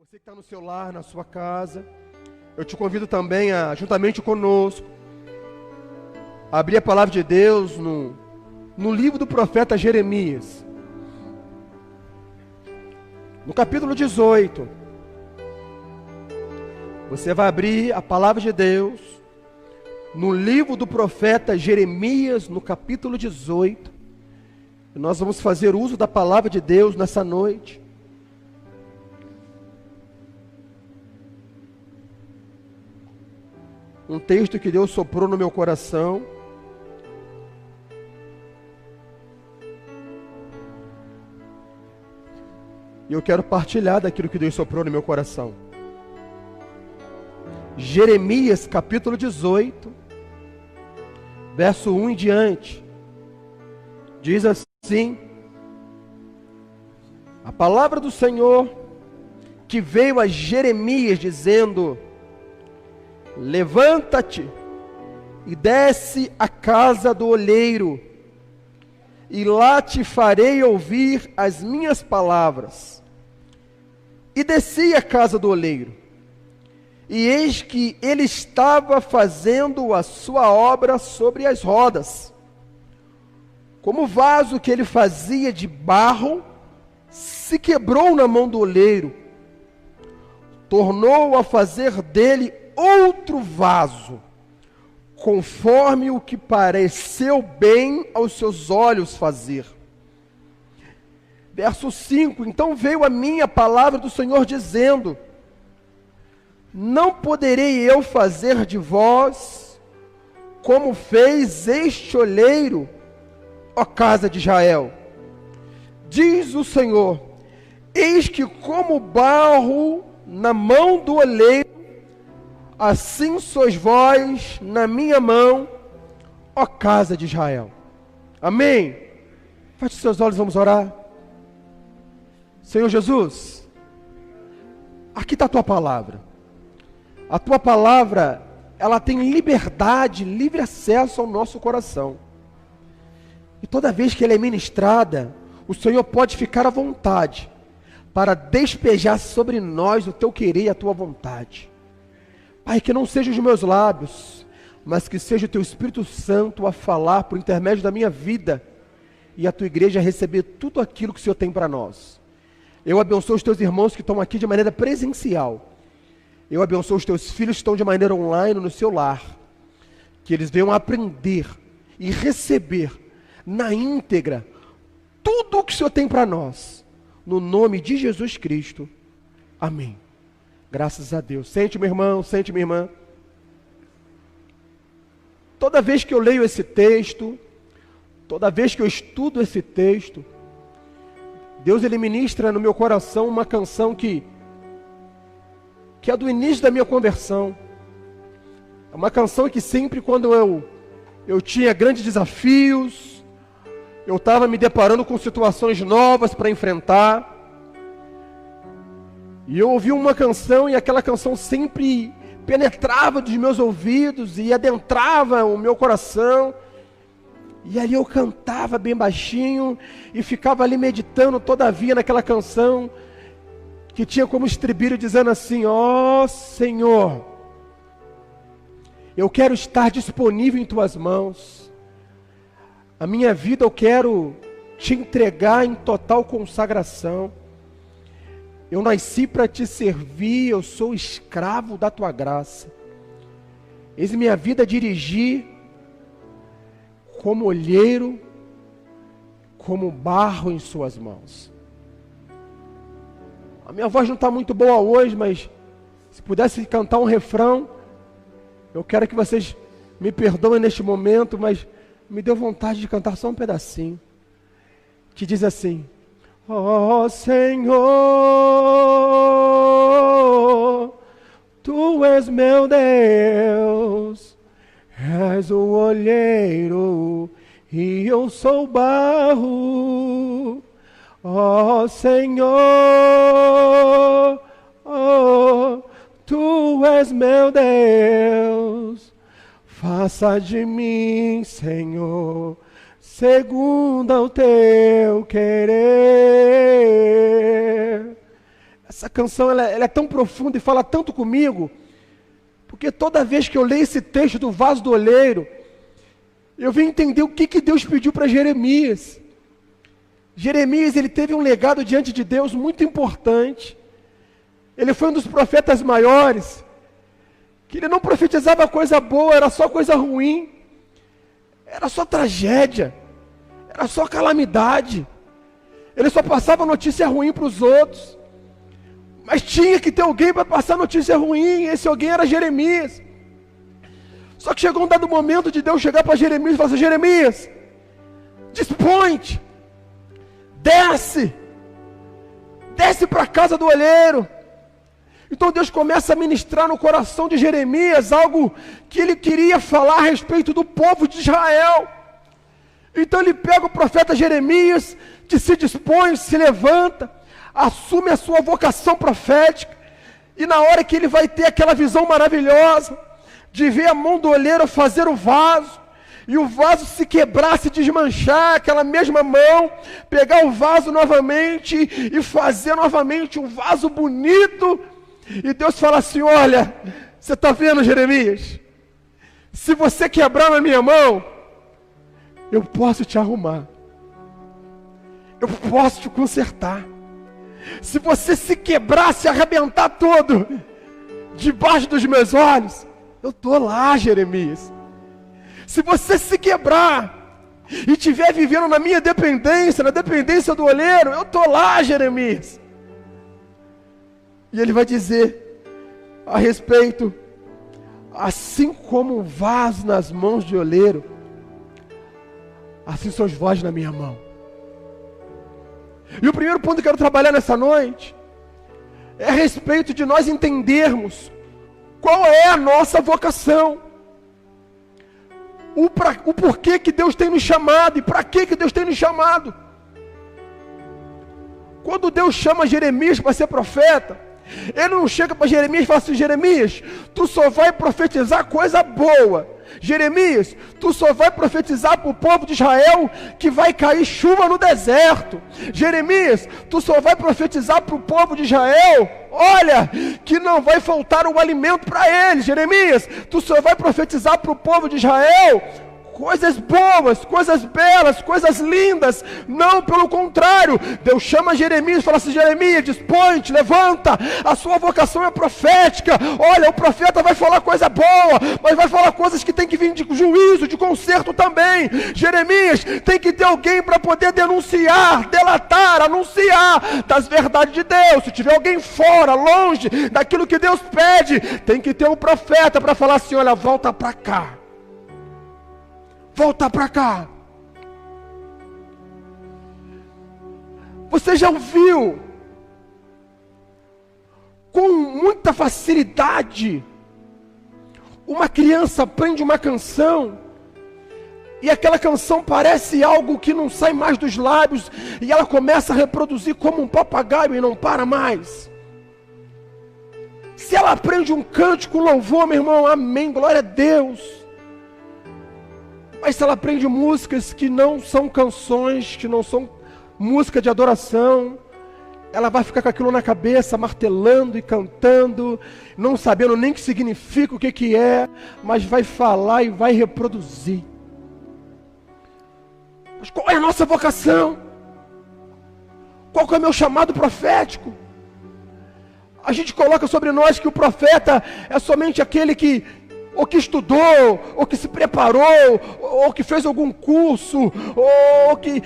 Você que está no seu lar, na sua casa, eu te convido também a, juntamente conosco, a abrir a palavra de Deus no livro do profeta Jeremias, no capítulo 18. Você vai abrir a palavra de Deus no livro do profeta Jeremias, no capítulo 18. E nós vamos fazer uso da palavra de Deus nessa noite. Um texto que Deus soprou no meu coração. E eu quero partilhar daquilo que Deus soprou no meu coração. Jeremias capítulo 18, verso 1 em diante. Diz assim: a palavra do Senhor que veio a Jeremias dizendo: levanta-te e desce à casa do olheiro, e lá te farei ouvir as minhas palavras. E desci à casa do olheiro, e eis que ele estava fazendo a sua obra sobre as rodas. Como o vaso que ele fazia de barro se quebrou na mão do olheiro, tornou a fazer dele outro vaso, conforme o que pareceu bem aos seus olhos fazer. Verso 5: então veio a mim a palavra do Senhor dizendo: não poderei eu fazer de vós como fez este olheiro, ó casa de Israel? Diz o Senhor: eis que como barro na mão do olheiro, assim sois vós na minha mão, ó casa de Israel. Amém? Feche seus olhos, vamos orar. Senhor Jesus, aqui está a tua palavra. A tua palavra, ela tem liberdade, livre acesso ao nosso coração. E toda vez que ela é ministrada, o Senhor pode ficar à vontade para despejar sobre nós o teu querer e a tua vontade. Pai, que não sejam os meus lábios, mas que seja o teu Espírito Santo a falar por intermédio da minha vida, e a tua igreja a receber tudo aquilo que o Senhor tem para nós. Eu abençoo os teus irmãos que estão aqui de maneira presencial. Eu abençoo os teus filhos que estão de maneira online no seu lar. Que eles venham aprender e receber na íntegra tudo o que o Senhor tem para nós. No nome de Jesus Cristo. Amém. Graças a Deus. Sente, meu irmão, sente, minha irmã. Toda vez que eu leio esse texto, toda vez que eu estudo esse texto, Deus ele ministra no meu coração uma canção que é do início da minha conversão. É uma canção que sempre quando eu tinha grandes desafios, eu estava me deparando com situações novas para enfrentar, e eu ouvi uma canção, e aquela canção sempre penetrava dos meus ouvidos e adentrava o meu coração. E ali eu cantava bem baixinho e ficava ali meditando todavia naquela canção, que tinha como estribilho dizendo assim: ó Senhor, eu quero estar disponível em tuas mãos. A minha vida eu quero te entregar em total consagração. Eu nasci para te servir, eu sou escravo da tua graça. Eis minha vida a dirigir como olheiro, como barro em suas mãos. A minha voz não está muito boa hoje, mas se pudesse cantar um refrão, eu quero que vocês me perdoem neste momento, mas me deu vontade de cantar só um pedacinho, que diz assim: ó Senhor, tu és meu Deus, és o olheiro e eu sou barro. Ó Senhor, tu és meu Deus, faça de mim, Senhor, segundo o teu querer. Essa canção ela é tão profunda e fala tanto comigo, porque toda vez que eu leio esse texto do vaso do oleiro, eu vim entender o que Deus pediu para Jeremias. Jeremias, ele teve um legado diante de Deus muito importante. Ele foi um dos profetas maiores, que ele não profetizava coisa boa, era só coisa ruim, era só tragédia, era só calamidade. Ele só passava notícia ruim para os outros, mas tinha que ter alguém para passar notícia ruim, e esse alguém era Jeremias. Só que chegou um dado momento de Deus chegar para Jeremias e falar assim: Jeremias, dispõe-te, desce para a casa do olheiro. Então Deus começa a ministrar no coração de Jeremias algo que ele queria falar a respeito do povo de Israel. Então ele pega o profeta Jeremias, que se dispõe, se levanta, assume a sua vocação profética, e na hora que ele vai ter aquela visão maravilhosa, de ver a mão do olheiro fazer o vaso, e o vaso se quebrar, se desmanchar, aquela mesma mão, pegar o vaso novamente, e fazer novamente um vaso bonito, e Deus fala assim: olha, você está vendo, Jeremias? Se você quebrar na minha mão, eu posso te arrumar, eu posso te consertar. Se você se quebrar, se arrebentar todo, debaixo dos meus olhos, eu estou lá, Jeremias. Se você se quebrar e estiver vivendo na minha dependência, na dependência do olheiro, eu estou lá, Jeremias. E ele vai dizer a respeito: assim como um vaso nas mãos de olheiro, assim sois vós na minha mão. E o primeiro ponto que eu quero trabalhar nessa noite é a respeito de nós entendermos qual é a nossa vocação, o porquê que Deus tem nos chamado e para que Deus tem nos chamado. Quando Deus chama Jeremias para ser profeta, ele não chega para Jeremias e fala assim: Jeremias, tu só vai profetizar coisa boa. Jeremias, tu só vai profetizar para o povo de Israel que vai cair chuva no deserto. Jeremias, tu só vai profetizar para o povo de Israel, olha, que não vai faltar o alimento para eles. Jeremias, tu só vai profetizar para o povo de Israel coisas boas, coisas belas, coisas lindas. Não, pelo contrário, Deus chama Jeremias e fala assim: Jeremias, dispõe-te, levanta, a sua vocação é profética. Olha, o profeta vai falar coisa boa, mas vai falar coisas que tem que vir de juízo, de conserto também. Jeremias, tem que ter alguém para poder denunciar, delatar, anunciar das verdades de Deus. Se tiver alguém fora, longe daquilo que Deus pede, tem que ter um profeta para falar assim: olha, volta para cá. Volta para cá. Você já ouviu com muita facilidade uma criança aprende uma canção e aquela canção parece algo que não sai mais dos lábios e ela começa a reproduzir como um papagaio e não para mais? Se ela aprende um cântico, um louvor, meu irmão, amém, glória a Deus. Mas se ela aprende músicas que não são canções, que não são música de adoração, ela vai ficar com aquilo na cabeça, martelando e cantando, não sabendo nem o que significa, o que é, mas vai falar e vai reproduzir. Mas qual é a nossa vocação? Qual que é o meu chamado profético? A gente coloca sobre nós que o profeta é somente aquele que ou que estudou, ou que se preparou, ou que fez algum curso, ou que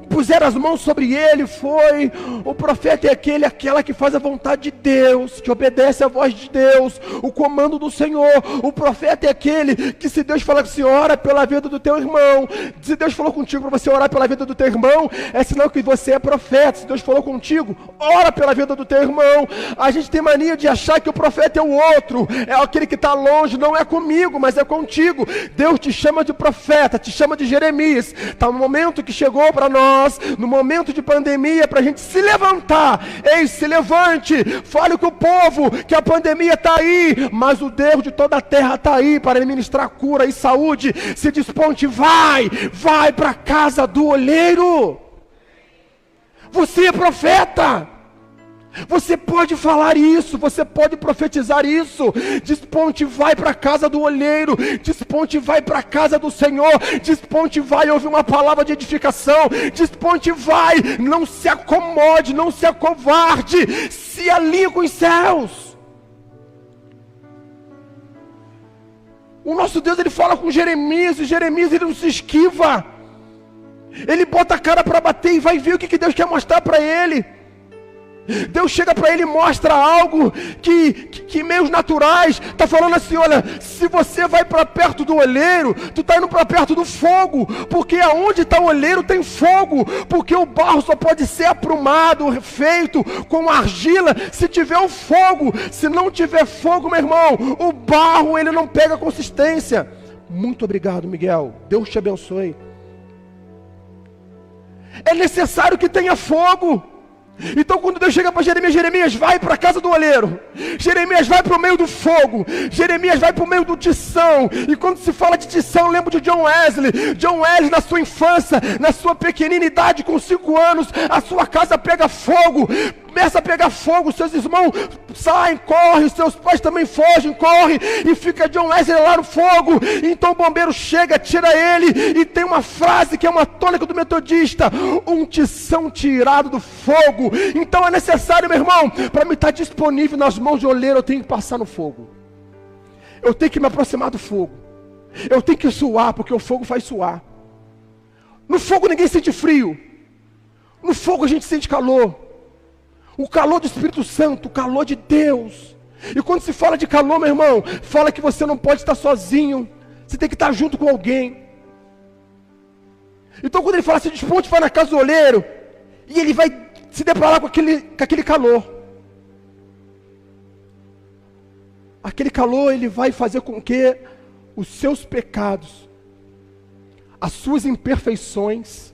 puseram as mãos sobre ele, foi. O profeta é aquela que faz a vontade de Deus, que obedece à voz de Deus, o comando do Senhor. O profeta é aquele que, se Deus falar que você ora pela vida do teu irmão, se Deus falou contigo para você orar pela vida do teu irmão, é sinal que você é profeta. Se Deus falou contigo, ora pela vida do teu irmão. A gente tem mania de achar que o profeta é o outro, é aquele que está longe. Não é comigo, mas é contigo. Deus te chama de profeta, te chama de Jeremias. Está no momento que chegou para nós, no momento de pandemia, para a gente se levantar. Ei, se levante, fale com o povo que a pandemia está aí, mas o Deus de toda a terra está aí para ministrar cura e saúde. Se desponte, vai para a casa do olheiro. Você é profeta. Você pode falar isso, você pode profetizar isso. Desponte, vai para a casa do olheiro. Desponte, vai para a casa do Senhor. Desponte, vai ouvir uma palavra de edificação. Desponte, vai, não se acomode, não se acovarde. Se alinhe com os céus. O nosso Deus, ele fala com Jeremias, e Jeremias, ele não se esquiva. Ele bota a cara para bater e vai ver o que Deus quer mostrar para ele. Deus chega para ele e mostra algo que meios naturais, está falando assim, olha, se você vai para perto do olheiro, tu está indo para perto do fogo, porque aonde está o olheiro tem fogo, porque o barro só pode ser aprumado, feito com argila, se tiver o fogo. Se não tiver fogo, meu irmão, o barro ele não pega consistência. Muito obrigado, Miguel, Deus te abençoe. É necessário que tenha fogo. Então quando Deus chega para Jeremias, Jeremias vai para a casa do olheiro, Jeremias vai para o meio do fogo, Jeremias vai para o meio do tição. E quando se fala de tição, eu lembro de John Wesley. John Wesley, na sua infância, na sua pequenina idade, com 5 anos, a sua casa pega fogo, começa a pegar fogo, seus irmãos saem, correm, seus pais também fogem, correm, e fica John Wesley lá no fogo. Então o bombeiro chega, tira ele, e tem uma frase que é uma tônica do metodista: um tição tirado do fogo. Então é necessário, meu irmão, para me estar disponível nas mãos de olheiro, eu tenho que passar no fogo, eu tenho que me aproximar do fogo, eu tenho que suar, porque o fogo faz suar. No fogo ninguém sente frio, no fogo a gente sente calor, o calor do Espírito Santo, o calor de Deus. E quando se fala de calor, meu irmão, fala que você não pode estar sozinho, você tem que estar junto com alguém. Então quando ele fala assim, desponte, vai na casa do olheiro, e ele vai se deparar com aquele calor. Aquele calor, ele vai fazer com que os seus pecados, as suas imperfeições,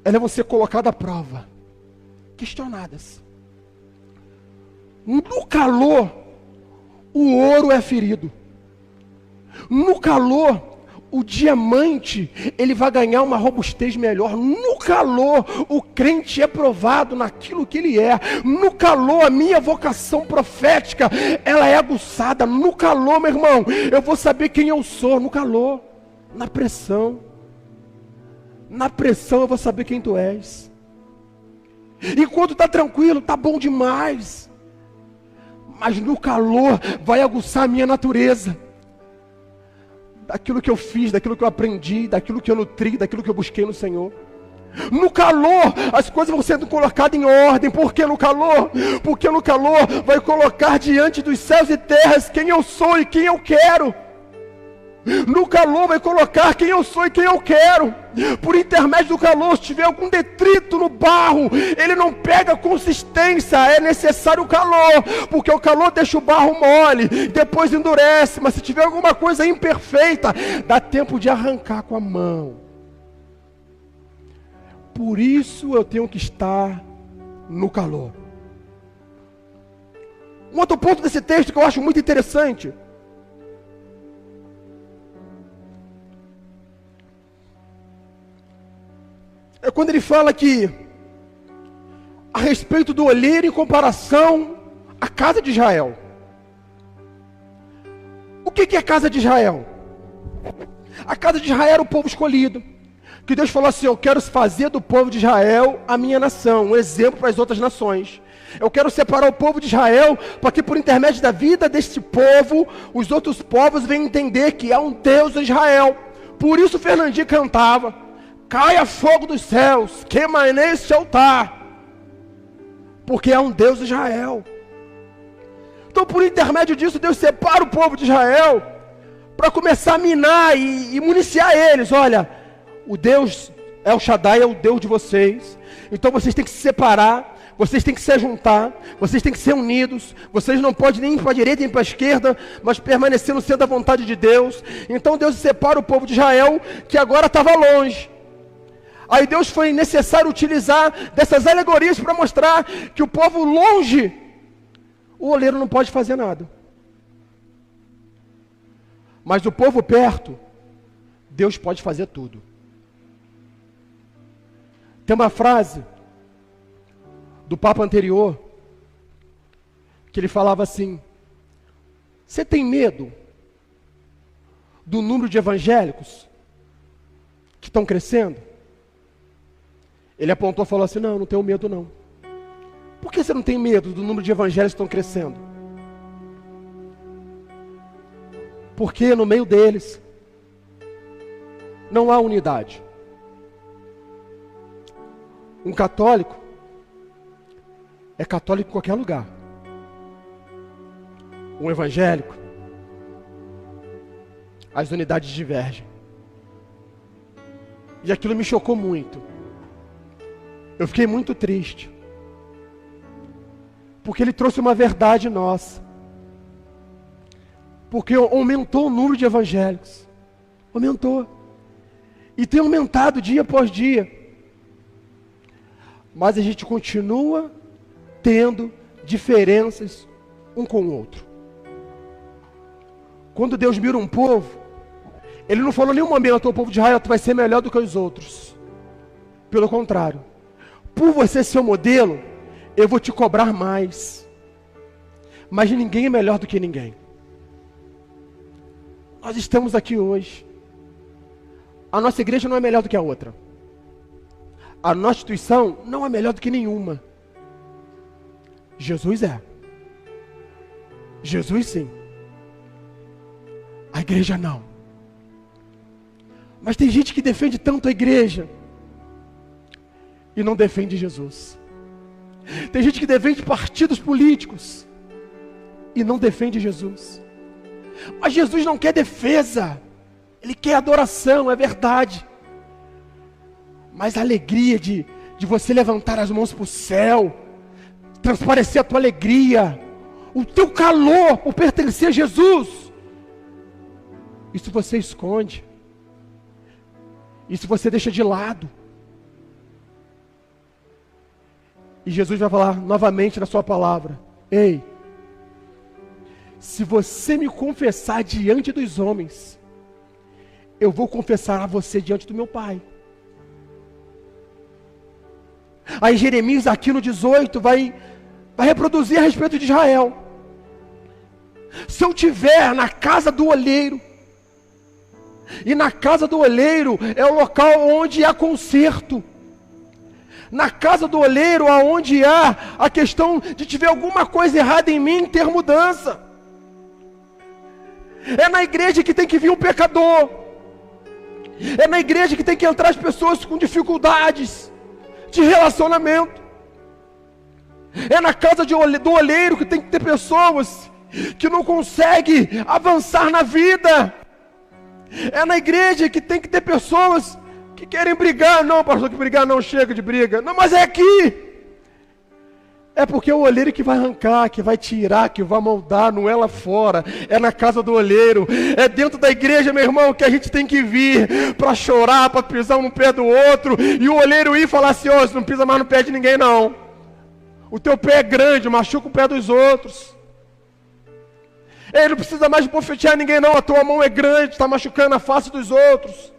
elas vão ser colocadas à prova, questionadas. No calor, o ouro é ferido. No calor, o diamante, ele vai ganhar uma robustez melhor. No calor, o crente é provado naquilo que ele é. No calor, a minha vocação profética, ela é aguçada. No calor, meu irmão, eu vou saber quem eu sou. No calor, na pressão eu vou saber quem tu és. Enquanto está tranquilo, está bom demais. Mas no calor, vai aguçar a minha natureza. Daquilo que eu fiz, daquilo que eu aprendi, daquilo que eu nutri, daquilo que eu busquei no Senhor. No calor, as coisas vão sendo colocadas em ordem. Por que no calor? Porque no calor vai colocar diante dos céus e terras quem eu sou e quem eu quero. No calor vai colocar quem eu sou e quem eu quero. Por intermédio do calor, se tiver algum detrito no barro, ele não pega consistência. É necessário o calor, porque o calor deixa o barro mole, depois endurece. Mas se tiver alguma coisa imperfeita, dá tempo de arrancar com a mão. Por isso eu tenho que estar no calor. Um outro ponto desse texto que eu acho muito interessante é quando ele fala que a respeito do olheiro em comparação à casa de Israel. O que é a casa de Israel? A casa de Israel era o povo escolhido, que Deus falou assim: eu quero fazer do povo de Israel a minha nação, um exemplo para as outras nações. Eu quero separar o povo de Israel, para que por intermédio da vida deste povo, os outros povos venham entender que há um Deus em Israel. Por isso Fernandinho cantava: caia fogo dos céus, queima neste altar, porque há um Deus em Israel. Então por intermédio disso, Deus separa o povo de Israel, para começar a minar e municiar eles. Olha, o Deus El Shaddai é o Deus de vocês, então vocês têm que se separar, vocês têm que se juntar, vocês têm que ser unidos, vocês não podem nem ir para a direita nem para a esquerda, mas permanecer no centro da vontade de Deus. Então Deus separa o povo de Israel, que agora estava longe. Aí Deus foi necessário utilizar dessas alegorias para mostrar que o povo longe, o oleiro não pode fazer nada. Mas o povo perto, Deus pode fazer tudo. Tem uma frase do Papa anterior, que ele falava assim: você tem medo do número de evangélicos que estão crescendo? Ele apontou e falou assim: não, não tenho medo não. Por que você não tem medo do número de evangélicos que estão crescendo? Porque no meio deles não há unidade. Um católico é católico em qualquer lugar. Um evangélico, as unidades divergem. E aquilo me chocou muito. Eu fiquei muito triste. Porque ele trouxe uma verdade nossa. Porque aumentou o número de evangélicos. Aumentou. E tem aumentado dia após dia. Mas a gente continua tendo diferenças um com o outro. Quando Deus mira um povo, Ele não falou em nenhum momento: o povo de Israel, tu vai ser melhor do que os outros. Pelo contrário, por você ser o modelo, eu vou te cobrar mais. Mas ninguém é melhor do que ninguém. Nós estamos aqui hoje. A nossa igreja não é melhor do que a outra. A nossa instituição não é melhor do que nenhuma. Jesus é. Jesus sim. A igreja não. Mas tem gente que defende tanto a igreja e não defende Jesus. Tem gente que defende partidos políticos e não defende Jesus. Mas Jesus não quer defesa. Ele quer adoração, é verdade. Mas a alegria de você levantar as mãos para o céu, transparecer a tua alegria, o teu calor por pertencer a Jesus, isso você esconde. Isso você deixa de lado. E Jesus vai falar novamente na sua palavra: ei, se você me confessar diante dos homens, eu vou confessar a você diante do meu Pai. Aí Jeremias aqui no 18 vai reproduzir a respeito de Israel. Se eu estiver na casa do olheiro, e na casa do olheiro é o local onde há conserto, na casa do olheiro aonde há a questão de tiver alguma coisa errada em mim, ter mudança. É na igreja que tem que vir um pecador. É na igreja que tem que entrar as pessoas com dificuldades de relacionamento. É na casa do olheiro que tem que ter pessoas que não conseguem avançar na vida. É na igreja que tem que ter pessoas que querem brigar. Não, pastor, que brigar não, chega de briga. Não, mas é aqui. É porque é o olheiro que vai arrancar, que vai tirar, que vai moldar, não é lá fora. É na casa do olheiro. É dentro da igreja, meu irmão, que a gente tem que vir para chorar, para pisar um no pé do outro. E o olheiro ir e falar assim: ó, você não pisa mais no pé de ninguém não. O teu pé é grande, machuca o pé dos outros. Ele não precisa mais bofetear ninguém não, a tua mão é grande, está machucando a face dos outros.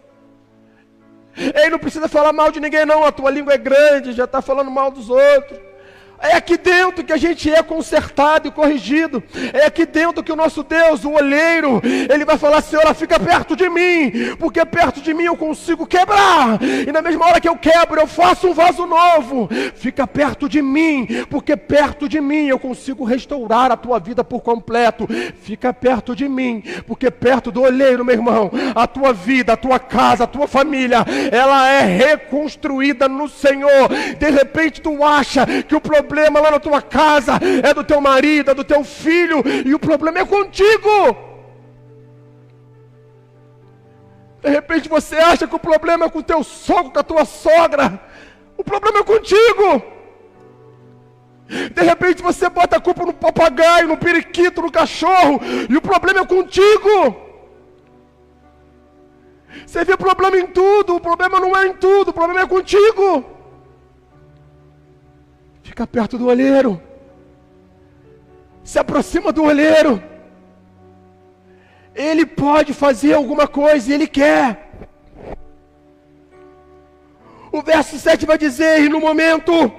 Ele não precisa falar mal de ninguém não, a tua língua é grande, já está falando mal dos outros. É aqui dentro que a gente é consertado e corrigido. É aqui dentro que o nosso Deus, o olheiro, Ele vai falar: Senhora, fica perto de mim, porque perto de mim eu consigo quebrar, e na mesma hora que eu quebro, eu faço um vaso novo. Fica perto de mim, porque perto de mim eu consigo restaurar a tua vida por completo. Fica perto de mim, porque perto do olheiro, meu irmão, a tua vida, a tua casa, a tua família, ela é reconstruída no Senhor. De repente tu acha que o problema lá na tua casa é do teu marido, é do teu filho, e o problema é contigo. De repente você acha que o problema é com o teu sogro, com a tua sogra. O problema é contigo. De repente você bota a culpa no papagaio, no periquito, no cachorro, e o problema é contigo. Você vê problema em tudo, o problema não é em tudo, o problema é contigo. Fica perto do olheiro. Se aproxima do olheiro. Ele pode fazer alguma coisa e Ele quer. O verso 7 vai dizer: e no momento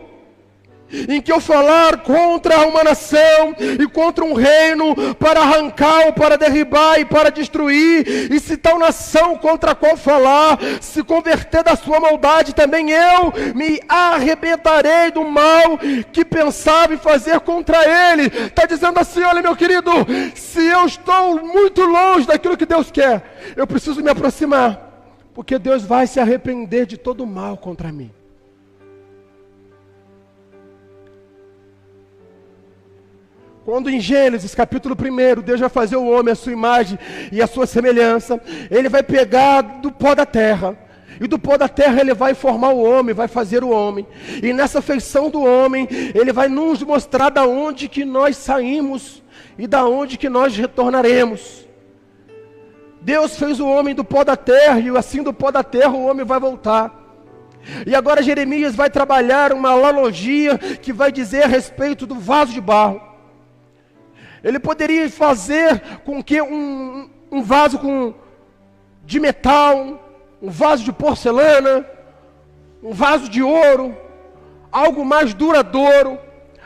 em que eu falar contra uma nação e contra um reino para arrancar ou para derribar e para destruir, e se tal nação contra a qual falar se converter da sua maldade, também eu me arrebentarei do mal que pensava em fazer contra ele. Está dizendo assim: olha, meu querido, se eu estou muito longe daquilo que Deus quer, eu preciso me aproximar, porque Deus vai se arrepender de todo o mal contra mim. Quando em Gênesis capítulo 1, Deus vai fazer o homem à sua imagem e à sua semelhança, Ele vai pegar do pó da terra, e do pó da terra Ele vai formar o homem, vai fazer o homem, e nessa feição do homem, Ele vai nos mostrar da onde que nós saímos, e da onde que nós retornaremos. Deus fez o homem do pó da terra, e assim do pó da terra o homem vai voltar. E agora Jeremias vai trabalhar uma analogia, que vai dizer a respeito do vaso de barro. Ele poderia fazer com que um vaso de metal, um vaso de porcelana, um vaso de ouro, algo mais duradouro,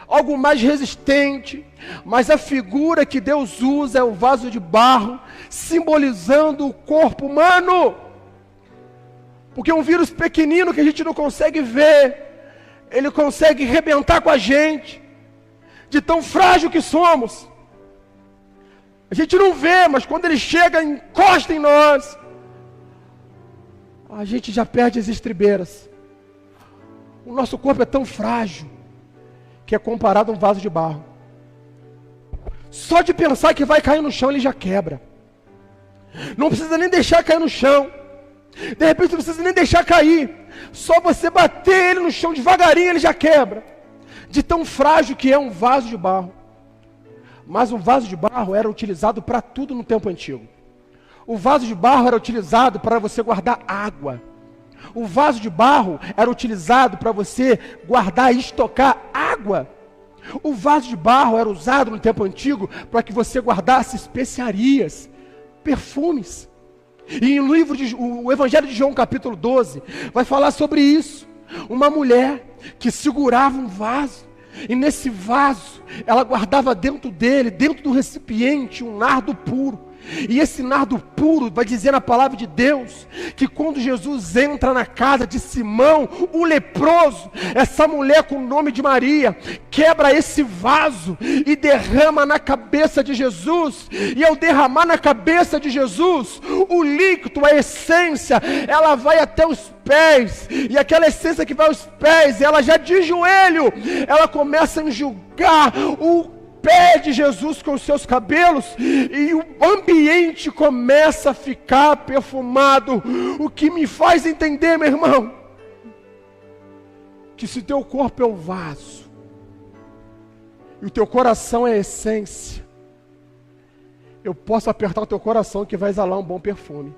algo mais resistente, mas a figura que Deus usa é o vaso de barro, simbolizando o corpo humano, porque um vírus pequenino que a gente não consegue ver, ele consegue arrebentar com a gente, de tão frágil que somos. A gente não vê, mas quando ele chega, encosta em nós, a gente já perde as estribeiras. O nosso corpo é tão frágil, que é comparado a um vaso de barro. Só de pensar que vai cair no chão, ele já quebra. Não precisa nem deixar cair no chão. De repente não precisa nem deixar cair. Só você bater ele no chão devagarinho, ele já quebra. De tão frágil que é um vaso de barro. Mas o vaso de barro era utilizado para tudo no tempo antigo. O vaso de barro era utilizado para você guardar água. O vaso de barro era utilizado para você guardar e estocar água. O vaso de barro era usado no tempo antigo para que você guardasse especiarias, perfumes. E no livro o Evangelho de João capítulo 12 vai falar sobre isso. Uma mulher que segurava um vaso, e nesse vaso ela guardava dentro dele, dentro do recipiente, um nardo puro. E esse nardo puro vai dizer na palavra de Deus que quando Jesus entra na casa de Simão, o leproso, essa mulher com o nome de Maria, quebra esse vaso e derrama na cabeça de Jesus. E ao derramar na cabeça de Jesus, o líquido, a essência, ela vai até os pés, e aquela essência que vai aos pés, ela já de joelho, ela começa a enxugar o pé de Jesus com os seus cabelos, e o ambiente começa a ficar perfumado. O que me faz entender, meu irmão, que se o teu corpo é o vaso, e o teu coração é a essência, eu posso apertar o teu coração que vai exalar um bom perfume.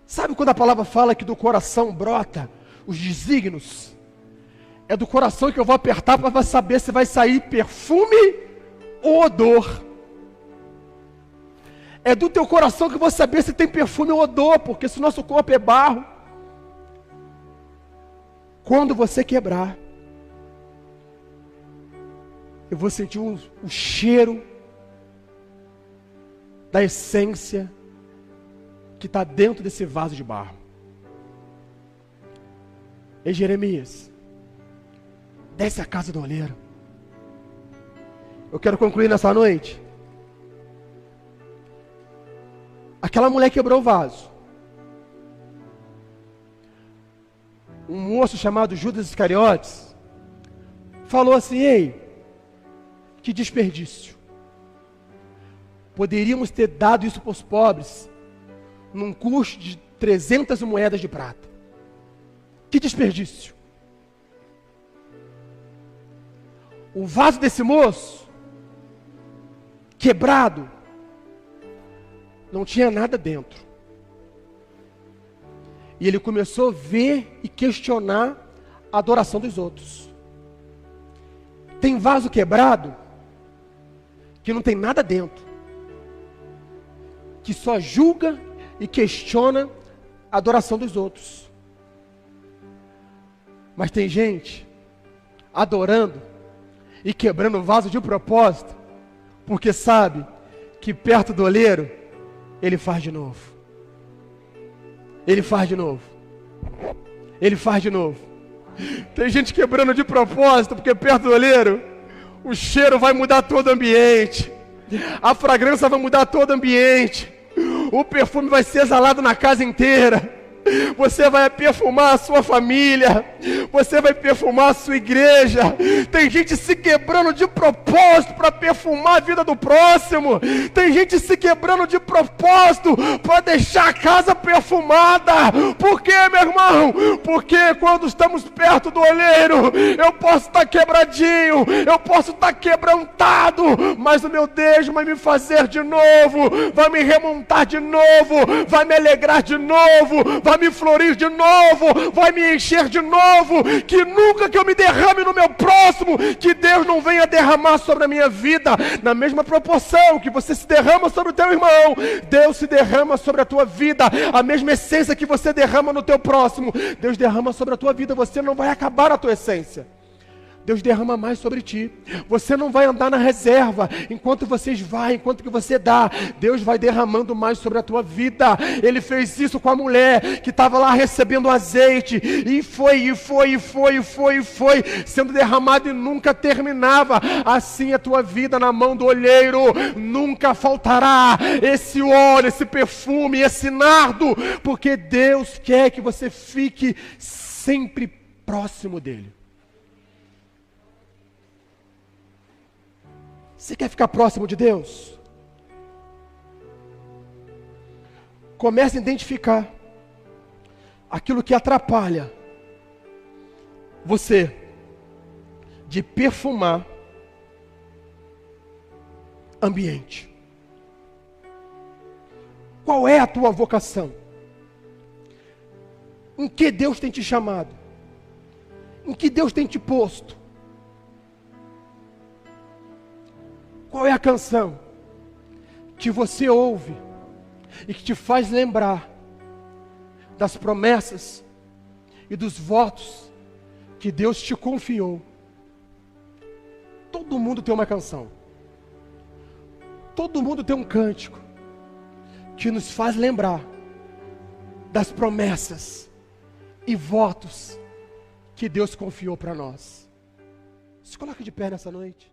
Sabe quando a palavra fala que do coração brota os desígnios? É do coração que eu vou apertar para saber se vai sair perfume ou odor. É do teu coração que eu vou saber se tem perfume ou odor, porque se o nosso corpo é barro, quando você quebrar, eu vou sentir o cheiro da essência que está dentro desse vaso de barro. Ei, Jeremias, desce a casa do oleiro. Eu quero concluir nessa noite. Aquela mulher quebrou o vaso. Um moço chamado Judas Iscariotes falou assim: ei, que desperdício. Poderíamos ter dado isso para os pobres num custo de 300 moedas de prata. Que desperdício. O vaso desse moço, quebrado, não tinha nada dentro. E ele começou a ver e questionar a adoração dos outros. Tem vaso quebrado que não tem nada dentro, que só julga e questiona a adoração dos outros. Mas tem gente adorando e quebrando vaso de propósito, porque sabe que perto do oleiro, ele faz de novo. Ele faz de novo. Ele faz de novo. Tem gente quebrando de propósito, porque perto do oleiro, o cheiro vai mudar todo o ambiente. A fragrância vai mudar todo o ambiente. O perfume vai ser exalado na casa inteira. Você vai perfumar a sua família. Você vai perfumar a sua igreja. Tem gente se quebrando de propósito para perfumar a vida do próximo. Tem gente se quebrando de propósito para deixar a casa perfumada. Por quê, meu irmão? Porque quando estamos perto do oleiro, eu posso estar quebradinho, eu posso estar quebrantado, mas o meu Deus vai me fazer de novo, vai me remontar de novo, vai me alegrar de novo, vai me florir de novo, vai me encher de novo. Que nunca que eu me derrame no meu próximo, que Deus não venha derramar sobre a minha vida na mesma proporção que você se derrama sobre o teu irmão. Deus se derrama sobre a tua vida, a mesma essência que você derrama no teu próximo, Deus derrama sobre a tua vida. Você não vai acabar a tua essência, Deus derrama mais sobre ti. Você não vai andar na reserva, enquanto que você dá, Deus vai derramando mais sobre a tua vida. Ele fez isso com a mulher que estava lá recebendo azeite, e foi sendo derramado e nunca terminava. Assim a tua vida na mão do olheiro, nunca faltará esse óleo, esse perfume, esse nardo, porque Deus quer que você fique sempre próximo dele. Você quer ficar próximo de Deus? Comece a identificar aquilo que atrapalha você de perfumar ambiente. Qual é a tua vocação? Em que Deus tem te chamado? Em que Deus tem te posto? Qual é a canção que você ouve e que te faz lembrar das promessas e dos votos que Deus te confiou? Todo mundo tem uma canção. Todo mundo tem um cântico que nos faz lembrar das promessas e votos que Deus confiou para nós. Se coloque de pé nessa noite.